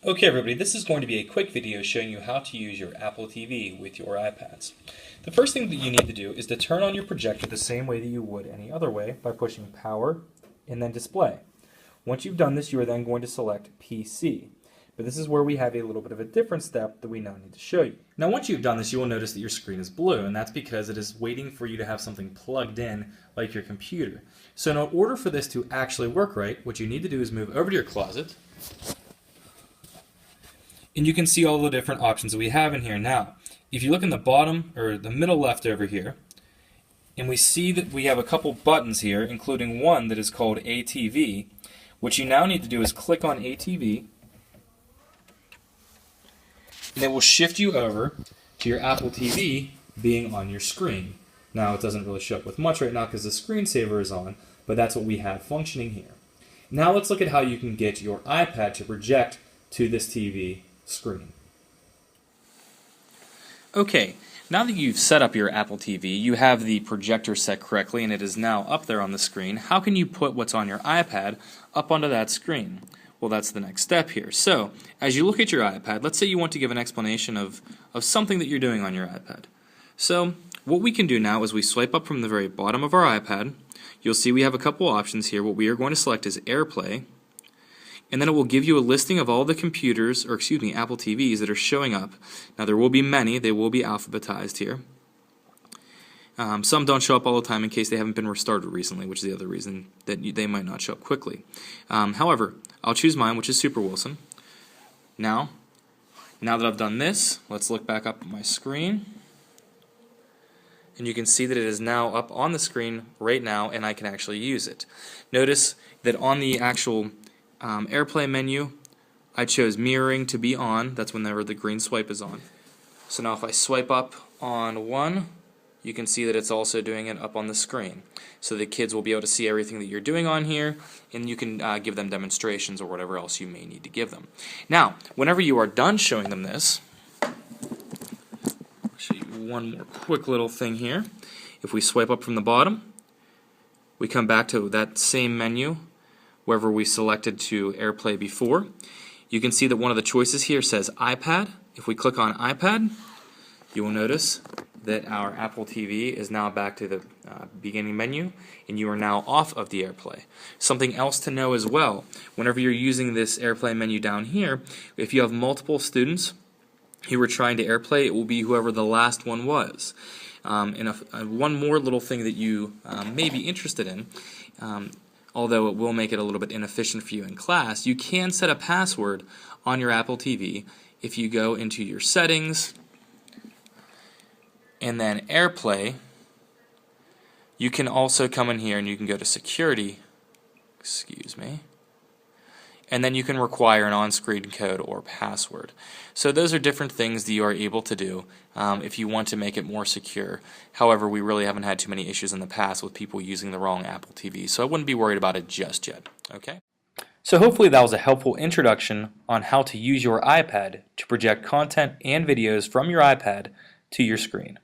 Okay everybody, this is going to be a quick video showing you how to use your Apple TV with your iPads. The first thing that you need to do is to turn on your projector the same way that you would any other way by pushing power and then display. Once you've done this, you are then going to select PC. But this is where we have a little bit of a different step that we now need to show you. Now once you've done this, you will notice that your screen is blue, and that's because it is waiting for you to have something plugged in like your computer. So in order for this to actually work right, what you need to do is move over to your closet, and you can see all the different options that we have in here. Now, if you look in the bottom or the middle left over here, and we see that we have a couple buttons here, including one that is called ATV. What you now need to do is click on ATV, and it will shift you over to your Apple TV being on your screen. Now, it doesn't really show up with much right now because the screensaver is on, but that's what we have functioning here. Now let's look at how you can get your iPad to project to this TV screen. Okay, now that you've set up your Apple TV, you have the projector set correctly and it is now up there on the screen. How can you put what's on your iPad up onto that screen? Well, that's the next step here. So, as you look at your iPad, let's say you want to give an explanation of something that you're doing on your iPad. So, what we can do now is we swipe up from the very bottom of our iPad. You'll see we have a couple options here. What we are going to select is Airplay, and then it will give you a listing of all the computers, or excuse me, Apple TVs that are showing up. Now there will be many, they will be alphabetized here. Some don't show up all the time in case they haven't been restarted recently, which is the other reason that they might not show up quickly. However, I'll choose mine, which is Super Wilson. Now that I've done this, let's look back up at my screen. And you can see that it is now up on the screen right now, and I can actually use it. Notice that on the actual Airplay menu, I chose mirroring to be on. That's whenever the green swipe is on. So now if I swipe up on one, you can see that it's also doing it up on the screen. So the kids will be able to see everything that you're doing on here, and you can give them demonstrations or whatever else you may need to give them. Now, whenever you are done showing them this, I'll show you one more quick little thing here. If we swipe up from the bottom, we come back to that same menu wherever we selected to Airplay before. You can see that one of the choices here says iPad. If we click on iPad, you will notice that our Apple TV is now back to the beginning menu, and you are now off of the Airplay. Something else to know as well, whenever you're using this Airplay menu down here, if you have multiple students who are trying to Airplay, it will be whoever the last one was. And one more little thing that you may be interested in, although it will make it a little bit inefficient for you in class, you can set a password on your Apple TV if you go into your settings and then Airplay. You can also come in here and you can go to security, and then you can require an on-screen code or password. So those are different things that you are able to do if you want to make it more secure. However, we really haven't had too many issues in the past with people using the wrong Apple TV, so I wouldn't be worried about it just yet. Okay? So hopefully that was a helpful introduction on how to use your iPad to project content and videos from your iPad to your screen.